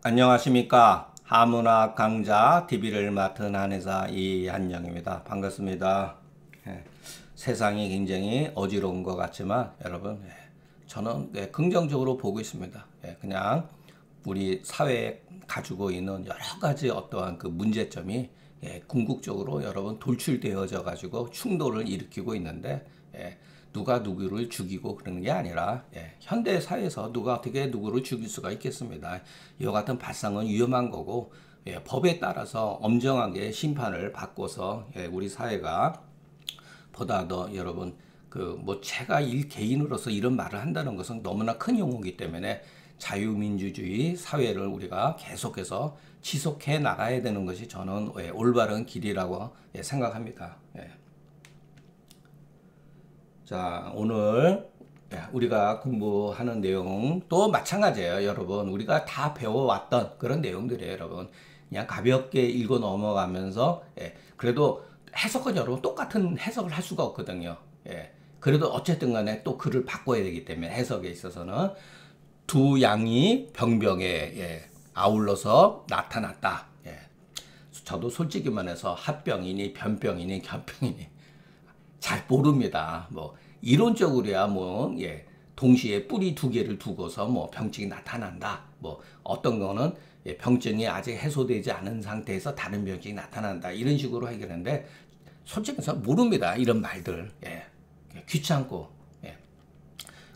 안녕하십니까. 하문학 강좌 DB를 맡은 한의사 이한영입니다. 반갑습니다. 예, 세상이 굉장히 어지러운 것 같지만 여러분, 저는 긍정적으로 보고 있습니다. 그냥 우리 사회에 가지고 있는 여러 가지 어떠한 그 문제점이 궁극적으로 여러분 돌출되어져 가지고 충돌을 일으키고 있는데, 누가 누구를 죽이고 그러는 게 아니라, 현대 사회에서 누가 어떻게 누구를 죽일 수가 있겠습니다. 이와 같은 발상은 위험한 거고, 법에 따라서 엄정하게 심판을 받고서, 우리 사회가 보다 더 여러분 그 뭐 제가 개인으로서 이런 말을 한다는 것은 너무나 큰 용어이기 때문에 자유민주주의 사회를 우리가 계속해서 지속해 나가야 되는 것이 저는 올바른 길이라고 생각합니다. 자, 오늘 우리가 공부하는 내용도 마찬가지예요. 여러분, 우리가 다 배워왔던 그런 내용들이에요. 여러분, 그냥 가볍게 읽어 넘어가면서, 그래도 해석은 여러분 똑같은 해석을 할 수가 없거든요. 그래도 어쨌든 간에 또 글을 바꿔야 되기 때문에 해석에 있어서는 두 양이 병병에 아울러서 나타났다. 저도 솔직히 말해서 합병이니 변병이니 견병이니 잘 모릅니다. 뭐 이론적으로야 뭐 동시에 뿌리 두 개를 두고서 뭐 병증이 나타난다. 뭐 어떤 거는 병증이 아직 해소되지 않은 상태에서 다른 병증이 나타난다. 이런 식으로 해결하는데 솔직히 저 모릅니다. 이런 말들. 귀찮고.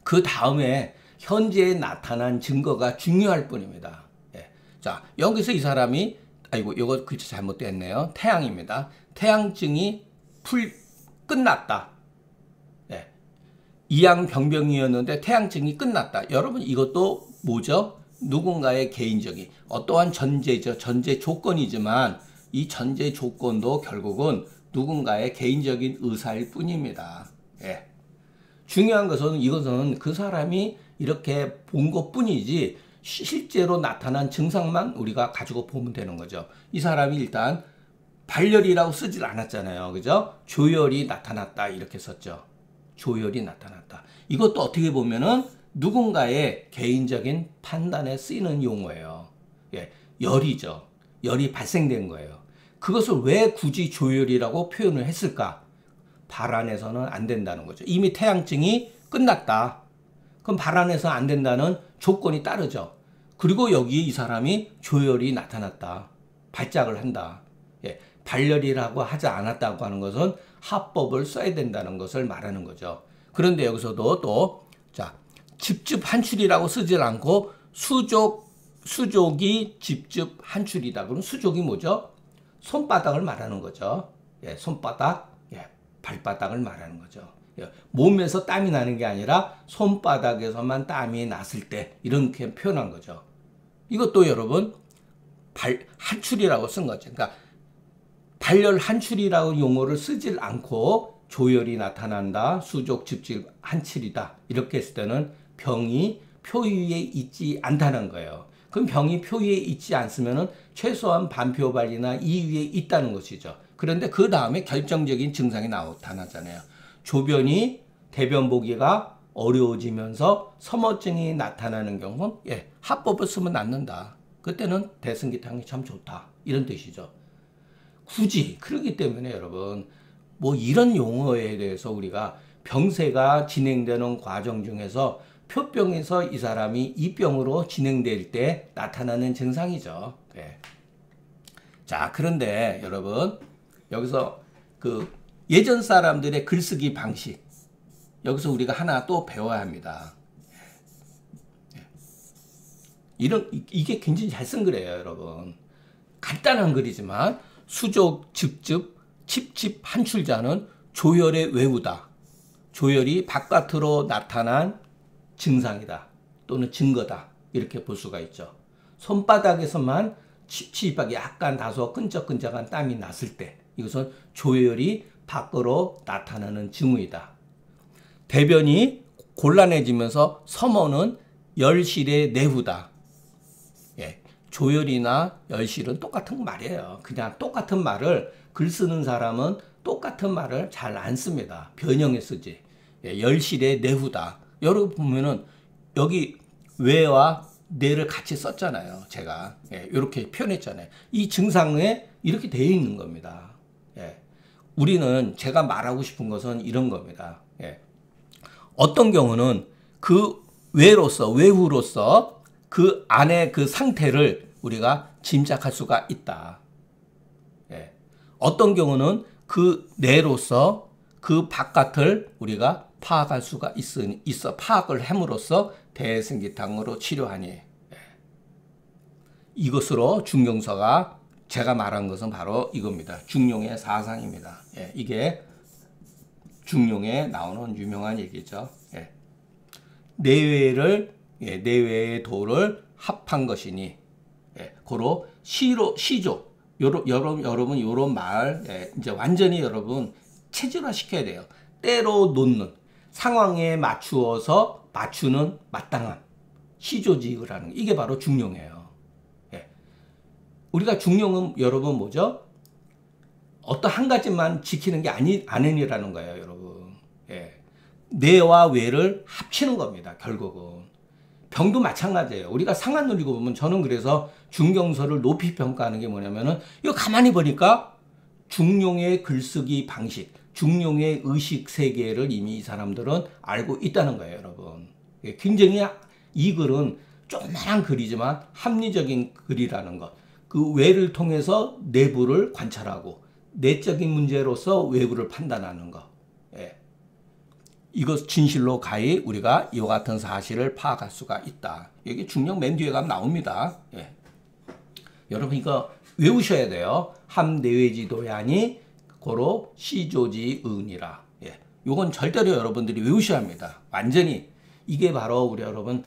그 다음에 현재 나타난 증거가 중요할 뿐입니다. 자, 여기서 이 사람이 아이고 이거 글자 잘못됐네요. 태양입니다. 태양증이 끝났다. 이양병병이었는데 태양증이 끝났다. 여러분 이것도 뭐죠? 누군가의 개인적인 어떠한 전제죠. 전제 조건이지만 이 전제 조건도 결국은 누군가의 개인적인 의사일 뿐입니다. 중요한 것은 이것은 그 사람이 이렇게 본 것뿐이지 실제로 나타난 증상만 우리가 가지고 보면 되는 거죠. 이 사람이 일단 발열이라고 쓰질 않았잖아요. 그죠? 조열이 나타났다 이렇게 썼죠. 조열이 나타났다. 이것도 어떻게 보면은 누군가의 개인적인 판단에 쓰이는 용어예요. 열이죠. 열이 발생된 거예요. 그것을 왜 굳이 조열이라고 표현을 했을까? 발안에서는 안 된다는 거죠. 이미 태양증이 끝났다. 그럼 발안에서 안 된다는 조건이 따르죠. 그리고 여기 이 사람이 조열이 나타났다. 발작을 한다. 발열이라고 하지 않았다고 하는 것은 합법을 써야 된다는 것을 말하는 거죠. 그런데 여기서도 또, 자, 집집 한출이라고 쓰질 않고 수족이 집집 한출이다. 그럼 수족이 뭐죠? 손바닥을 말하는 거죠. 손바닥, 발바닥을 말하는 거죠. 몸에서 땀이 나는 게 아니라 손바닥에서만 땀이 났을 때 이렇게 표현한 거죠. 이것도 여러분 한출이라고 쓴 거죠. 그러니까 발열 한출이라고 용어를 쓰질 않고 조열이 나타난다. 수족 집집 한출이다. 이렇게 했을 때는 병이 표위에 있지 않다는 거예요. 그럼 병이 표위에 있지 않으면은 최소한 반표발이나 이위에 있다는 것이죠. 그런데 그 다음에 결정적인 증상이 나타나잖아요. 조변이 대변 보기가 어려워지면서 서머증이 나타나는 경우 합법을 쓰면 낫는다. 그때는 대승기탕이 참 좋다. 이런 뜻이죠. 굳이 그렇기 때문에 여러분 뭐 이런 용어에 대해서 우리가 병세가 진행되는 과정 중에서 표병에서 이 사람이 이 병으로 진행될 때 나타나는 증상이죠. 자, 그런데 여러분 여기서 그 예전 사람들의 글쓰기 방식 여기서 우리가 하나 또 배워야 합니다. 이게 굉장히 잘 쓴 글이에요, 여러분. 간단한 글이지만 수족, 즙즙, 칩칩 한출자는 조열의 외우다. 조열이 바깥으로 나타난 증상이다. 또는 증거다. 이렇게 볼 수가 있죠. 손바닥에서만 칩칩하게 약간 다소 끈적끈적한 땀이 났을 때 이것은 조열이 밖으로 나타나는 징후이다. 대변이 곤란해지면서 서머는 열실의 내후다. 조열이나 열실은 똑같은 말이에요. 그냥 똑같은 말을 글 쓰는 사람은 똑같은 말을 잘 안 씁니다. 변형해 쓰지. 열실의 내후다. 여러분 보면은 여기 외와 뇌를 같이 썼잖아요. 제가 이렇게 표현했잖아요. 이 증상에 이렇게 되어 있는 겁니다. 우리는 제가 말하고 싶은 것은 이런 겁니다. 어떤 경우는 그 외후로서 그 안에 그 상태를 우리가 짐작할 수가 있다. 어떤 경우는 그 내로서 그 바깥을 우리가 파악할 수가 있어 파악을 함으로써 대승기탕으로 치료하니. 이것으로 중용서가 제가 말한 것은 바로 이겁니다. 중용의 사상입니다. 이게 중용에 나오는 유명한 얘기죠. 내외의 도를 합한 것이니, 고로 시조. 여러분 요런 말 이제 완전히 여러분 체질화 시켜야 돼요. 때로 놓는 상황에 맞추어서 맞추는 마땅함, 시조지을 하는 이게 바로 중용이에요. 우리가 중용은 여러분 뭐죠? 어떤 한 가지만 지키는 게 아니라는 거예요, 여러분. 내와 외를 합치는 겁니다, 결국은. 병도 마찬가지예요. 우리가 상한 누리고 보면 저는 그래서 중경서를 높이 평가하는 게 뭐냐면은 이거 가만히 보니까 중용의 글쓰기 방식, 중용의 의식 세계를 이미 이 사람들은 알고 있다는 거예요, 여러분. 굉장히 이 글은 조그만한 글이지만 합리적인 글이라는 것. 그 외를 통해서 내부를 관찰하고 내적인 문제로서 외부를 판단하는 것. 이것 진실로 가히 우리가 이와 같은 사실을 파악할 수가 있다. 여기 중용 맨 뒤에 가면 나옵니다. 여러분 이거 외우셔야 돼요. 함내외지도야니 고로 시조지은이라. 요건 절대로 여러분들이 외우셔야 합니다. 완전히 이게 바로 우리 여러분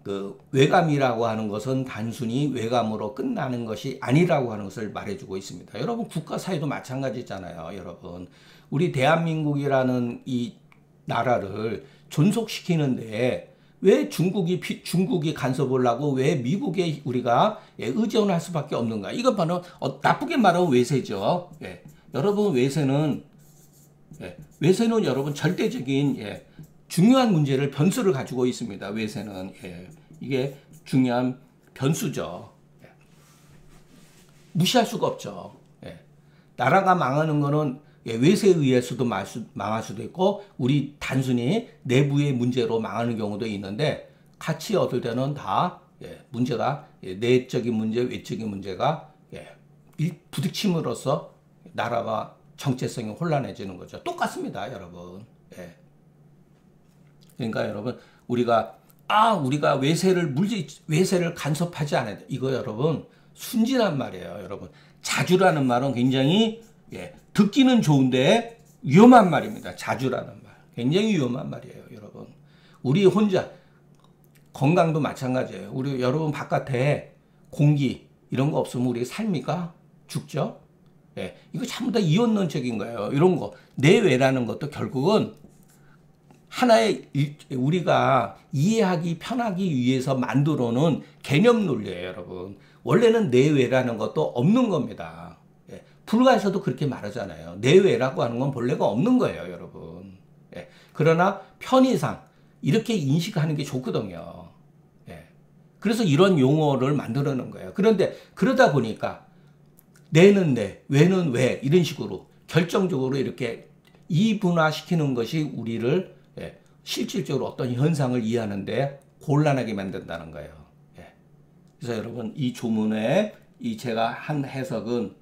그 외감이라고 하는 것은 단순히 외감으로 끝나는 것이 아니라고 하는 것을 말해주고 있습니다. 여러분 국가 사회도 마찬가지잖아요. 여러분 우리 대한민국이라는 이 나라를 존속시키는데 왜 중국이 간섭을 하고 왜 미국에 우리가 의존할 수밖에 없는가? 이건 바로 나쁘게 말하면 외세죠. 여러분 외세는 여러분 절대적인 중요한 문제를 변수를 가지고 있습니다. 외세는 이게 중요한 변수죠. 무시할 수가 없죠. 나라가 망하는 거는 외세에 의해서도 망할 수도 있고 우리 단순히 내부의 문제로 망하는 경우도 있는데 같이 얻을 때는 다 문제가 내적인 문제, 외적인 문제가 부딪힘으로써 나라가 정체성이 혼란해지는 거죠. 똑같습니다, 여러분. 그러니까 여러분 우리가 외세를 간섭하지 않아야 돼. 이거 여러분 순진한 말이에요, 여러분. 자주라는 말은 굉장히 듣기는 좋은데 위험한 말입니다. 자주라는 말. 굉장히 위험한 말이에요, 여러분. 우리 혼자 건강도 마찬가지예요. 우리 여러분 바깥에 공기 이런 거 없으면 우리 삽니까? 죽죠? 이거 전부 다 이원론적인 거예요. 이런 거. 내외라는 것도 결국은 하나의 우리가 이해하기 편하기 위해서 만들어 놓은 개념 논리예요, 여러분. 원래는 내외라는 것도 없는 겁니다. 불가에서도 그렇게 말하잖아요. 내외라고 하는 건 본래가 없는 거예요, 여러분. 그러나 편의상 이렇게 인식하는 게 좋거든요. 그래서 이런 용어를 만들어 놓은 거예요. 그런데 그러다 보니까 내는 내, 외는 외 이런 식으로 결정적으로 이렇게 이분화시키는 것이 우리를 실질적으로 어떤 현상을 이해하는데 곤란하게 만든다는 거예요. 그래서 여러분 이 조문에 이 제가 한 해석은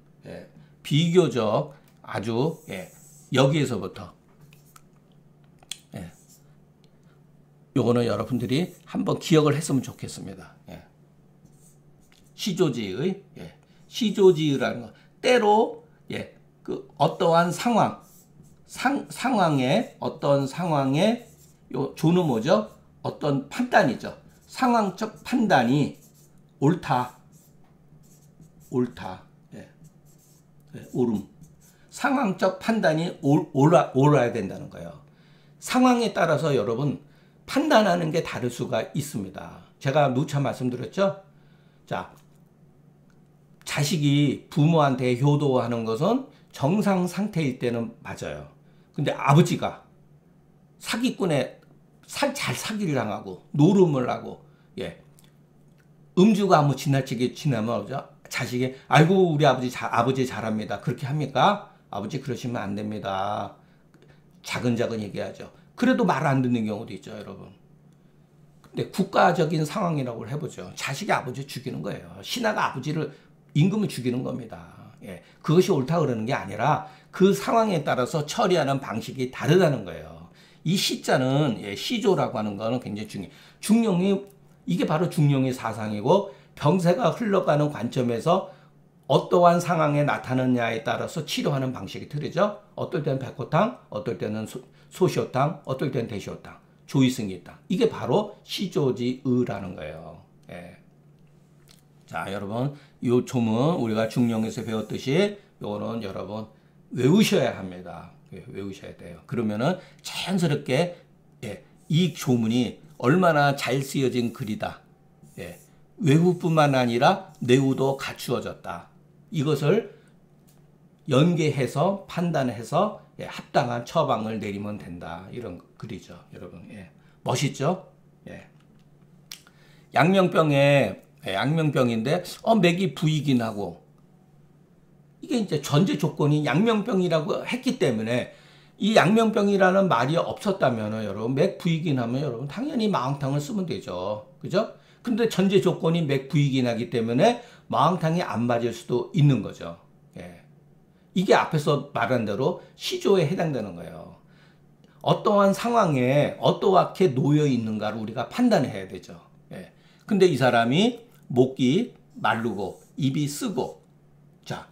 비교적 아주 여기에서부터 요거는 여러분들이 한번 기억을 했으면 좋겠습니다. 시조지의 시조지의라는 거 때로 그 어떠한 상황에 어떤 상황에 요 조는 뭐죠? 어떤 판단이죠. 상황적 판단이 옳다. 옳음. 상황적 판단이 옳아야 된다는 거예요. 상황에 따라서 여러분 판단하는 게 다를 수가 있습니다. 제가 누차 말씀드렸죠? 자, 자식이 부모한테 효도하는 것은 정상 상태일 때는 맞아요. 근데 아버지가 사기꾼에 잘 사기를 당하고 노름을 하고 음주가 뭐 지나치게 지나면 자식이 아이고 우리 아버지 잘합니다. 그렇게 합니까? 아버지 그러시면 안 됩니다. 자근자근 얘기하죠. 그래도 말 안 듣는 경우도 있죠, 여러분. 근데 국가적인 상황이라고 해보죠. 자식이 아버지 죽이는 거예요. 신하가 아버지를 임금을 죽이는 겁니다. 예, 그것이 옳다 그러는 게 아니라 그 상황에 따라서 처리하는 방식이 다르다는 거예요. 이 시자는 시조라고 하는 거는 굉장히 중요해요. 중용이 이게 바로 중용의 사상이고 병세가 흘러가는 관점에서 어떠한 상황에 나타나느냐에 따라서 치료하는 방식이 틀리죠. 어떨 때는 백호탕, 어떨 때는 소시호탕, 어떨 때는 대시호탕, 조이승기탕. 이게 바로 시조지의라는 거예요. 예. 자, 여러분 이 조문 우리가 중용에서 배웠듯이 요거는 여러분 외우셔야 합니다. 외우셔야 돼요. 그러면은 자연스럽게 이 조문이 얼마나 잘 쓰여진 글이다. 외우뿐만 아니라 내우도 갖추어졌다. 이것을 연계해서 판단해서 합당한 처방을 내리면 된다. 이런 글이죠, 여러분. 멋있죠? 양명병인데 맥이 부이긴 하고 이게 이제 전제 조건이 양명병이라고 했기 때문에 이 양명병이라는 말이 없었다면 여러분 맥 부이긴 하면 여러분 당연히 마왕탕을 쓰면 되죠. 그죠? 근데 전제 조건이 맥 부이긴 하기 때문에 마왕탕이 안 맞을 수도 있는 거죠. 이게 앞에서 말한 대로 시조에 해당되는 거예요. 어떠한 상황에 어떠하게 놓여 있는가를 우리가 판단해야 되죠. 근데 이 사람이 목이 마르고 입이 쓰고 자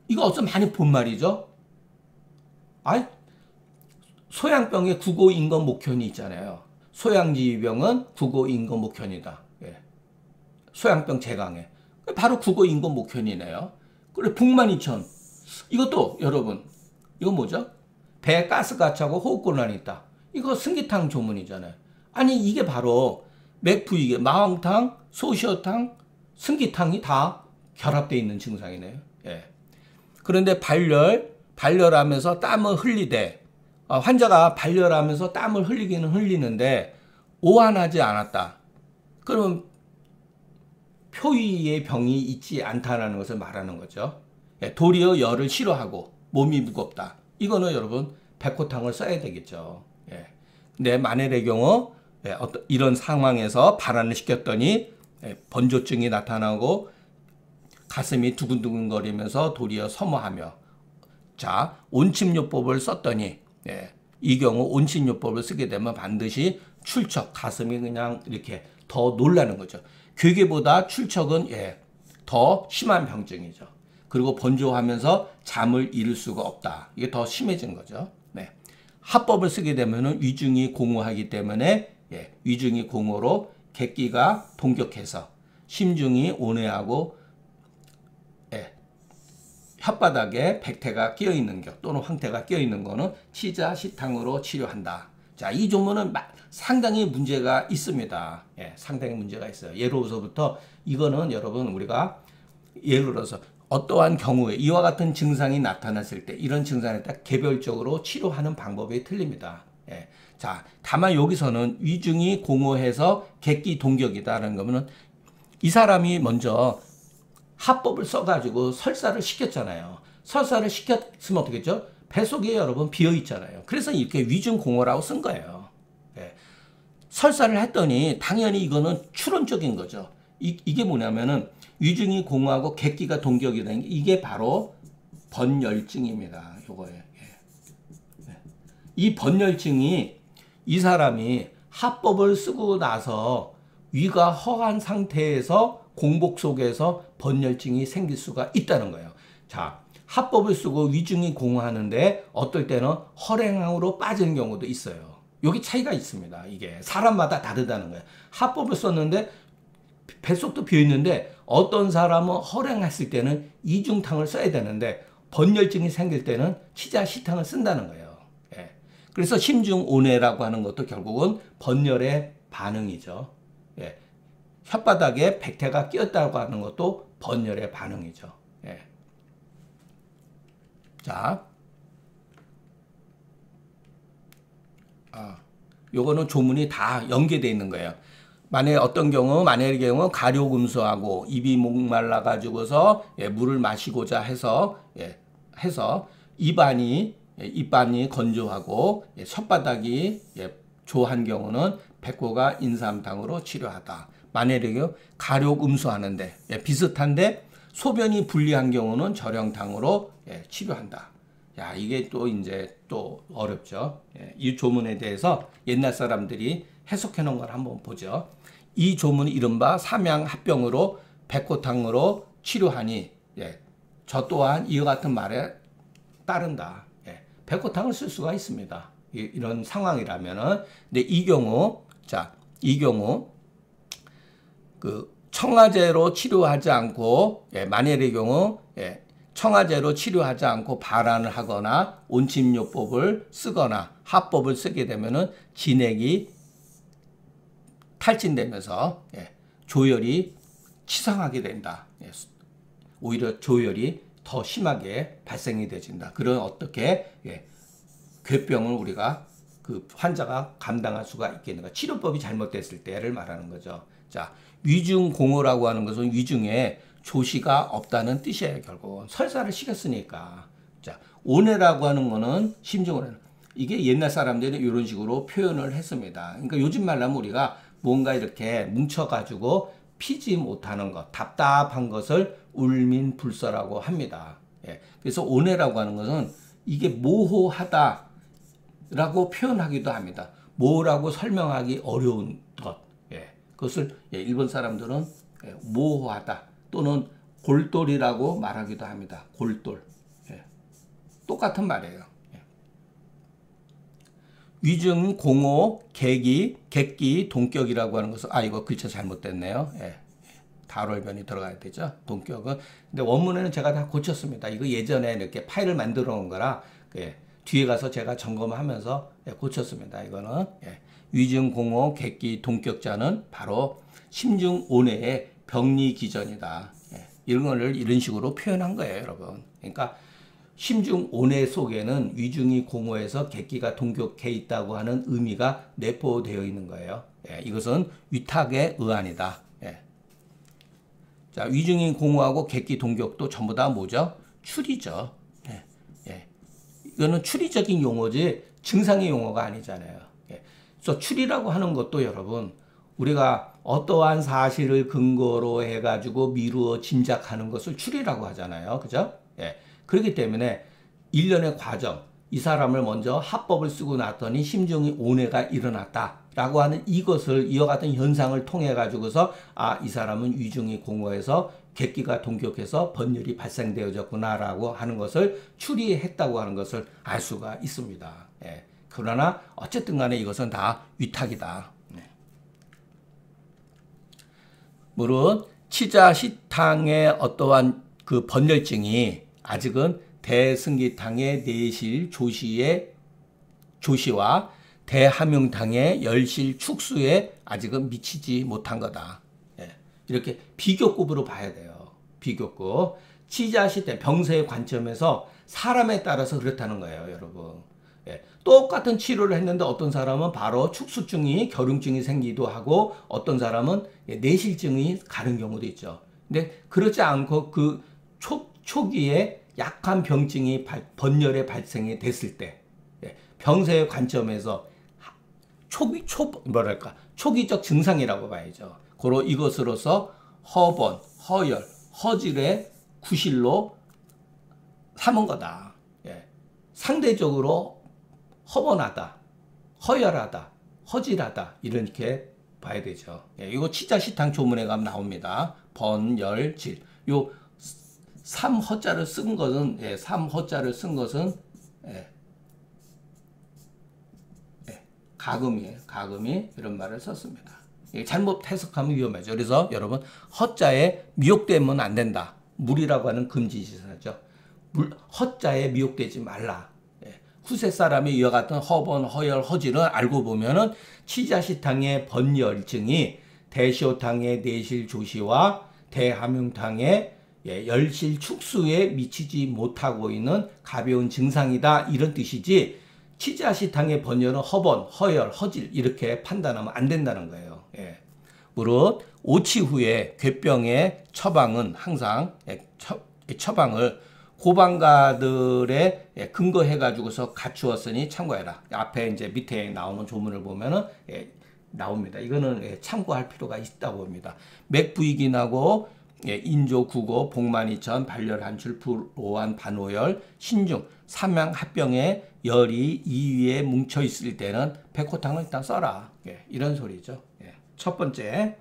이거 어서 많이 본 말이죠. 소양병에 구고인건목현이 있잖아요. 소양지병은 구고인건목현이다. 소양병 제강에 바로 구고인건목현이네요. 그리고 북만이천 이것도 여러분 이거 뭐죠? 배에 가스가 차고 호흡곤란이 있다. 이거 승기탕 조문이잖아요. 아니 이게 바로 맥부이게 마왕탕, 소시어탕, 승기탕이 다 결합되어 있는 증상이네요. 그런데 발열하면서 땀을 흘리되 환자가 발열하면서 땀을 흘리기는 흘리는데 오한하지 않았다. 그러면 표위의 병이 있지 않다는 것을 말하는 거죠. 도리어 열을 싫어하고 몸이 무겁다. 이거는 여러분 백호탕을 써야 되겠죠. 근데 만일의 경우 이런 상황에서 발환을 시켰더니 번조증이 나타나고 가슴이 두근두근거리면서 도리어 서모하며 자 온침요법을 썼더니 이 경우 온침요법을 쓰게 되면 반드시 출척 가슴이 그냥 이렇게 더 놀라는 거죠. 괴괴보다 출척은 더 심한 병증이죠. 그리고 번조하면서 잠을 이룰 수가 없다. 이게 더 심해진 거죠. 합법을 쓰게 되면은 위중이 공허하기 때문에 위중이 공허로 객기가 동격해서 심중이 온해하고 혓바닥에 백태가 끼어 있는 격 또는 황태가 끼어 있는 거는 치자시탕으로 치료한다. 자, 이 조문은 상당히 문제가 있습니다. 상당히 문제가 있어요. 예로서부터 이거는 여러분 우리가 예를 들어서 어떠한 경우에 이와 같은 증상이 나타났을 때 이런 증상에 따라 개별적으로 치료하는 방법이 틀립니다. 자, 다만 여기서는 위중이 공허해서 객기 동격이다라는 거면은 이 사람이 먼저 합법을 써가지고 설사를 시켰잖아요. 설사를 시켰으면 어떻게 했죠? 뱃속에 여러분 비어 있잖아요. 그래서 이렇게 위중 공허라고 쓴 거예요. 설사를 했더니 당연히 이거는 추론적인 거죠. 이게 뭐냐면은 위중이 공허하고 객기가 동격이라는 게 이게 바로 번열증입니다. 요거예요. 이 번열증이 이 사람이 합법을 쓰고 나서 위가 허한 상태에서 공복 속에서 번열증이 생길 수가 있다는 거예요. 자, 합법을 쓰고 위중이 공허하는데 어떨 때는 허랭으로 빠지는 경우도 있어요. 여기 차이가 있습니다. 이게 사람마다 다르다는 거예요. 합법을 썼는데 뱃속도 비어있는데 어떤 사람은 허랭했을 때는 이중탕을 써야 되는데 번열증이 생길 때는 치자시탕을 쓴다는 거예요. 그래서 심중온해라고 하는 것도 결국은 번열의 반응이죠. 혓바닥에 백태가 끼었다고 하는 것도 번열의 반응이죠. 자, 요거는 조문이 다 연계되어 있는 거예요. 만약에 어떤 경우, 만약의 경우 가려금수하고 입이 목말라 가지고서 물을 마시고자 해서 입안이 건조하고 혓바닥이 조한 경우는 백호가 인삼탕으로 치료하다. 만약에 경우 가려금수하는데 비슷한데 소변이 불리한 경우는 절영탕으로 치료한다. 야, 이게 또 이제 또 어렵죠. 이 조문에 대해서 옛날 사람들이 해석해 놓은 걸 한번 보죠. 이 조문이 이른바 삼양합병으로 백호탕으로 치료하니 저 또한 이와 같은 말에 따른다. 백호탕을 쓸 수가 있습니다. 이런 상황이라면은. 근데 이 경우 그 청아제로 치료하지 않고 만일의 경우 청아제로 치료하지 않고 발안을 하거나 온침요법을 쓰거나 합법을 쓰게 되면은 진액이 탈진되면서 조혈이 치상하게 된다. 오히려 조혈이 더 심하게 발생이 되진다. 그런 어떻게 괴병을 우리가 그 환자가 감당할 수가 있겠는가. 치료법이 잘못됐을 때를 말하는 거죠. 자, 위중공호라고 하는 것은 위중에 조시가 없다는 뜻이에요. 결국 설사를 시켰으니까. 자, 온해라고 하는 거는 심중온해. 이게 옛날 사람들이 이런 식으로 표현을 했습니다. 그러니까 요즘 말로 하면 우리가 뭔가 이렇게 뭉쳐가지고 피지 못하는 것, 답답한 것을 울민불서라고 합니다. 그래서 온해라고 하는 것은 이게 모호하다라고 표현하기도 합니다. 모호라고 설명하기 어려운 것. 그것을 일본 사람들은 모호하다 또는 골똘이라고 말하기도 합니다. 골똘. 똑같은 말이에요. 위중, 공호, 객기, 동격이라고 하는 것은 이거 글자 잘못됐네요. 다롤변이 들어가야 되죠. 동격은. 근데 원문에는 제가 다 고쳤습니다. 이거 예전에 이렇게 파일을 만들어 놓은 거라 뒤에 가서 제가 점검하면서 고쳤습니다. 이거는 위중, 공호, 객기, 동격자는 바로 심중온해의 병리기전이다. 이런 거를 이런 식으로 표현한 거예요, 여러분. 그러니까 심중온해 속에는 위중이 공호해서 객기가 동격해 있다고 하는 의미가 내포되어 있는 거예요. 이것은 위탁의 의안이다. 자, 위중이 공호하고 객기 동격도 전부 다 뭐죠? 추리죠. 이거는 추리적인 용어지 증상의 용어가 아니잖아요. 그래서 추리라고 하는 것도 여러분 우리가 어떠한 사실을 근거로 해가지고 미루어 짐작하는 것을 추리라고 하잖아요. 그죠? 그렇기 때문에 일련의 과정, 이 사람을 먼저 합법을 쓰고 났더니 심중이 온해가 일어났다라고 하는 이것을 이와 같은 현상을 통해 가지고서 이 사람은 위중이 공호해서 객기가 동격해서 번열이 발생되어졌구나라고 하는 것을 추리했다고 하는 것을 알 수가 있습니다. 그러나 어쨌든 간에 이것은 다 위탁이다. 물론 치자시탕의 어떠한 그 번열증이 아직은 대승기탕의 내실 조시와 대함용탕의 열실 축수에 아직은 미치지 못한 거다. 이렇게 비교급으로 봐야 돼요. 비교급. 치자시태 병세의 관점에서 사람에 따라서 그렇다는 거예요, 여러분. 똑같은 치료를 했는데 어떤 사람은 바로 축수증이 결응증이 생기기도 하고 어떤 사람은 내실증이 가는 경우도 있죠. 근데 그렇지 않고 그 초기에 약한 병증이 번열의 발생이 됐을 때 병세의 관점에서 초기적 증상이라고 봐야죠. 고로 이것으로서 허번, 허열, 허질의 구실로 삼은 거다. 상대적으로 허번하다, 허열하다, 허질하다 이렇게 봐야 되죠. 이거 치자시탕 조문에 가면 나옵니다. 번열질. 요 3허자를 쓴 것은 가금이에요. 가금이 이런 말을 썼습니다. 잘못 해석하면 위험하죠. 그래서 여러분 허자에 미혹되면 안 된다. 물이라고 하는 금지시사죠. 허자에 미혹되지 말라. 후세 사람이 이와 같은 허번, 허열, 허질은 알고 보면은 치자시탕의 번열증이 대시호탕의 내실조시와 대함용탕의 열실 축수에 미치지 못하고 있는 가벼운 증상이다 이런 뜻이지 치자시탕의 번열은 허번, 허열, 허질 이렇게 판단하면 안 된다는 거예요. 무릇 오치 후에 괴병의 처방은 항상 처방을 고방가들의 근거해 가지고서 갖추었으니 참고해라. 앞에 이제 밑에 나오는 조문을 보면은 나옵니다. 이거는 참고할 필요가 있다고 봅니다. 맥부이기 나고 인조 구고 복만이천 발열한출 불오한 반오열 신중 삼양합병에 열이 이위에 뭉쳐 있을 때는 백호탕을 일단 써라. 이런 소리죠. 첫 번째.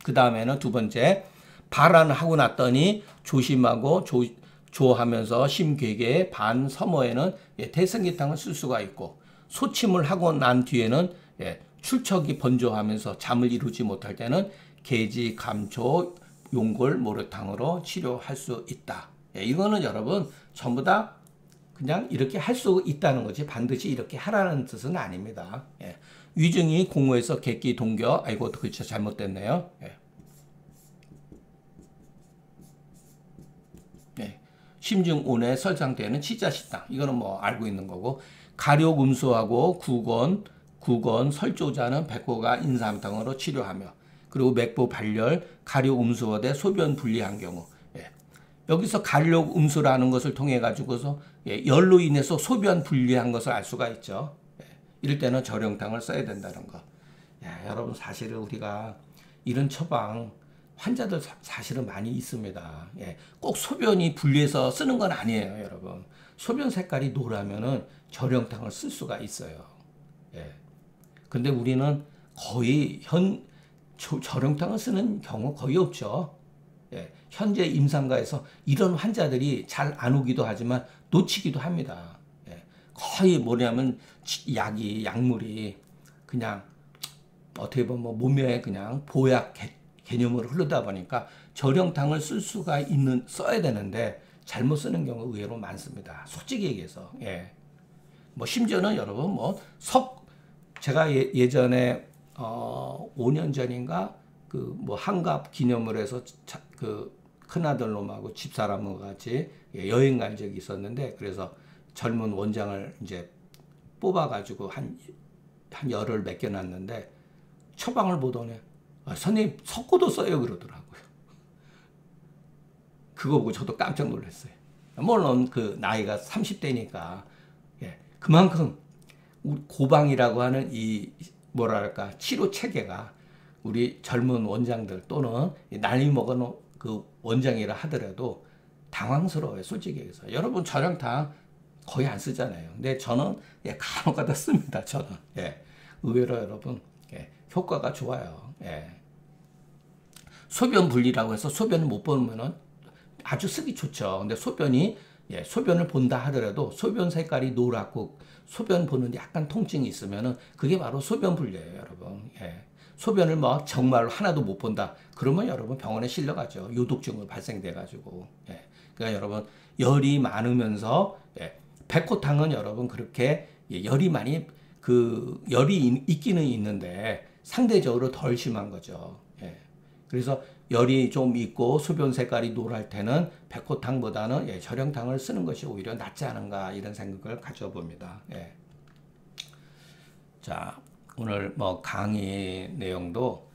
그 다음에는 두 번째. 발안을 하고 났더니 조심하고 조하면서 심괴계 반서모에는 대성기탕을 쓸 수가 있고, 소침을 하고 난 뒤에는 출척이 번조하면서 잠을 이루지 못할 때는 계지 감초 용골 모래탕으로 치료할 수 있다. 이거는 여러분 전부 다 그냥 이렇게 할 수 있다는 거지 반드시 이렇게 하라는 뜻은 아닙니다. 위증이 공호에서 객기 동겨. 아이고 그쵸 잘못됐네요. 심증온에 설상되는 치자식당. 이거는 뭐 알고 있는 거고, 가력 음수하고 구건 설조자는 백호가 인삼탕으로 치료하며, 그리고 맥부 발열, 가력 음수어대 소변 분리한 경우. 여기서 가력 음수라는 것을 통해 가지고서 열로 인해서 소변 분리한 것을 알 수가 있죠. 이럴 때는 절영탕을 써야 된다는 거. 여러분 사실은 우리가 이런 처방 환자들 사실은 많이 있습니다. 꼭 소변이 분리해서 쓰는 건 아니에요, 여러분. 소변 색깔이 노라면은 절영탕을 쓸 수가 있어요. 근데 우리는 거의 절영탕을 쓰는 경우 거의 없죠. 현재 임상가에서 이런 환자들이 잘 안 오기도 하지만 놓치기도 합니다. 거의 뭐냐면 약물이 그냥 어떻게 보면 뭐 몸에 그냥 보약 개념으로 흐르다 보니까 절영탕을 쓸 수가 써야 되는데 잘못 쓰는 경우가 의외로 많습니다. 솔직히 얘기해서. 뭐 심지어는 여러분 제가 예전에 5년 전인가 그 뭐 한갑 기념을 해서 그 큰아들 놈하고 집사람하고 같이 여행 간 적이 있었는데, 그래서 젊은 원장을 이제 뽑아가지고 한 열을 맡겨놨는데 처방을 보더니 선생님 석고도 써요 그러더라고요. 그거 보고 저도 깜짝 놀랐어요. 물론 그 나이가 30대니까 그만큼 고방이라고 하는 이 뭐랄까 치료 체계가 우리 젊은 원장들 또는 나이 먹은 그 원장이라 하더라도 당황스러워요. 솔직히 얘기해서. 여러분 절영탕 거의 안 쓰잖아요. 근데 저는 간혹가다 씁니다. 저는 의외로 여러분 효과가 좋아요. 소변 분리라고 해서 소변을 못 보면은 아주 쓰기 좋죠. 근데 소변을 본다 하더라도 소변 색깔이 노랗고 소변 보는 약간 통증이 있으면은 그게 바로 소변 분리예요, 여러분. 소변을 뭐 정말로 하나도 못 본다. 그러면 여러분 병원에 실려가죠. 요독증으로 발생돼 가지고. 그러니까 여러분 열이 많으면서 백호탕은 여러분 그렇게 열이 많이 열이 있기는 있는데 상대적으로 덜 심한 거죠. 그래서 열이 좀 있고 소변 색깔이 노랄 때는 백호탕보다는 절영탕을 쓰는 것이 오히려 낫지 않은가 이런 생각을 가져봅니다. 자, 오늘 뭐 강의 내용도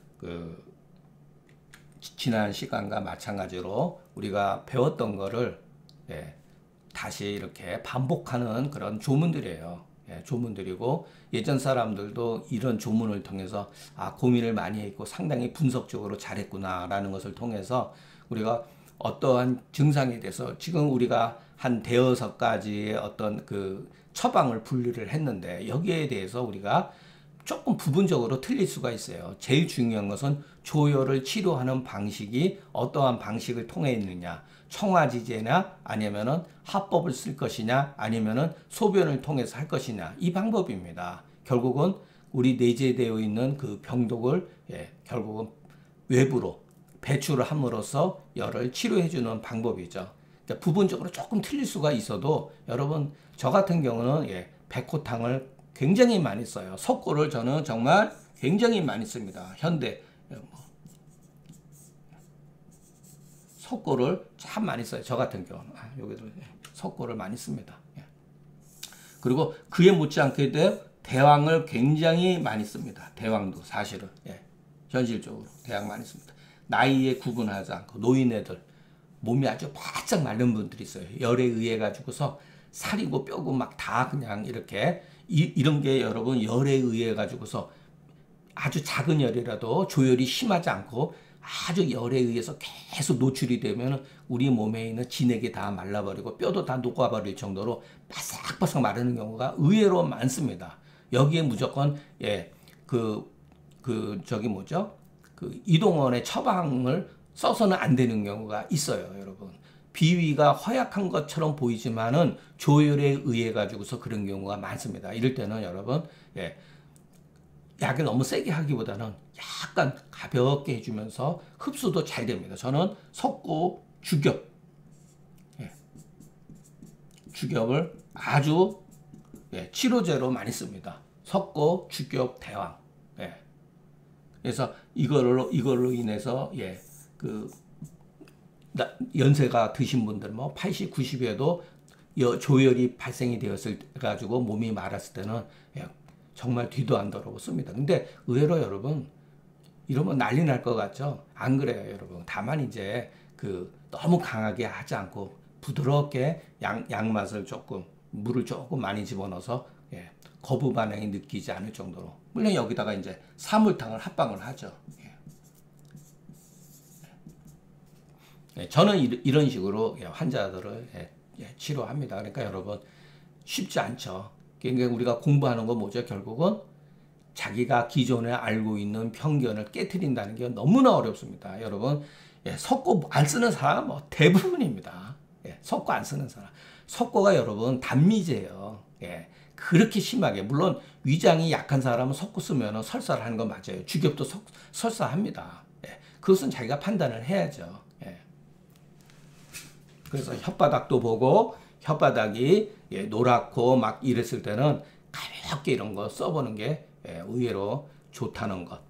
지난 시간과 마찬가지로 우리가 배웠던 거를 다시 이렇게 반복하는 그런 조문들이에요. 조문들이고, 예전 사람들도 이런 조문을 통해서 고민을 많이 했고 상당히 분석적으로 잘했구나 라는 것을 통해서 우리가 어떠한 증상에 대해서 지금 우리가 한 대여섯 가지의 어떤 그 처방을 분류를 했는데, 여기에 대해서 우리가 조금 부분적으로 틀릴 수가 있어요. 제일 중요한 것은 조혈을 치료하는 방식이 어떠한 방식을 통해 있느냐, 청화지제냐 아니면은 합법을 쓸 것이냐 아니면은 소변을 통해서 할 것이냐, 이 방법입니다. 결국은 우리 내재되어 있는 그 병독을 결국은 외부로 배출을 함으로써 열을 치료해 주는 방법이죠. 그러니까 부분적으로 조금 틀릴 수가 있어도 여러분 저 같은 경우는 백호탕을 굉장히 많이 써요. 석고를 저는 정말 굉장히 많이 씁니다. 현대 석고를 참 많이 써요. 저 같은 경우는 여기도 석고를 많이 씁니다. 그리고 그에 못지않게 대왕을 굉장히 많이 씁니다. 대왕도 사실은 현실적으로 대학 많이 씁니다. 나이에 구분하지 않고 노인애들 몸이 아주 바짝 마른 분들이 있어요. 열에 의해 가지고서 살이고 뼈고 막 다 그냥 이렇게 이런 게 여러분 열에 의해 가지고서 아주 작은 열이라도 조열이 심하지 않고 아주 열에 의해서 계속 노출이 되면 우리 몸에 있는 진액이 다 말라버리고 뼈도 다 녹아버릴 정도로 바삭바삭 마르는 경우가 의외로 많습니다. 여기에 무조건 저기 뭐죠? 그 이동원의 처방을 써서는 안 되는 경우가 있어요, 여러분. 비위가 허약한 것처럼 보이지만은 조혈에 의해 가지고서 그런 경우가 많습니다. 이럴 때는 여러분, 약을 너무 세게 하기보다는 약간 가볍게 해주면서 흡수도 잘 됩니다. 저는 석고 주겹, 주겹을 아주 치료제로 많이 씁니다. 석고 주겹 대왕. 그래서 이걸로 인해서 연세가 드신 분들 뭐 80, 90에도 조혈이 발생이 되었을 가지고 몸이 말았을 때는 정말 뒤도 안 돌아보고 씁니다. 근데 의외로 여러분 이러면 난리 날 것 같죠? 안 그래요, 여러분. 다만 이제 너무 강하게 하지 않고 부드럽게 양맛을 조금 물을 조금 많이 집어넣어서 거부 반응이 느끼지 않을 정도로. 물론 여기다가 이제 사물탕을 합방을 하죠. 저는 이런 식으로 환자들을 치료합니다. 그러니까 여러분 쉽지 않죠. 그러니까 우리가 공부하는 건 뭐죠? 결국은 자기가 기존에 알고 있는 편견을 깨트린다는 게 너무나 어렵습니다. 여러분 석고 안 쓰는 사람 뭐 대부분입니다. 석고 안 쓰는 사람. 석고가 여러분 단미제예요. 그렇게 심하게 물론 위장이 약한 사람은 석고 쓰면 설사를 하는 건 맞아요. 주겹도 설사합니다. 그것은 자기가 판단을 해야죠. 그래서 혓바닥도 보고 혓바닥이 노랗고 막 이랬을 때는 가볍게 이런 거 써보는 게 의외로 좋다는 것.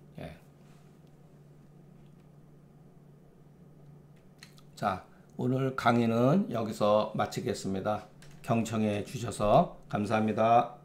자, 오늘 강의는 여기서 마치겠습니다. 경청해 주셔서 감사합니다.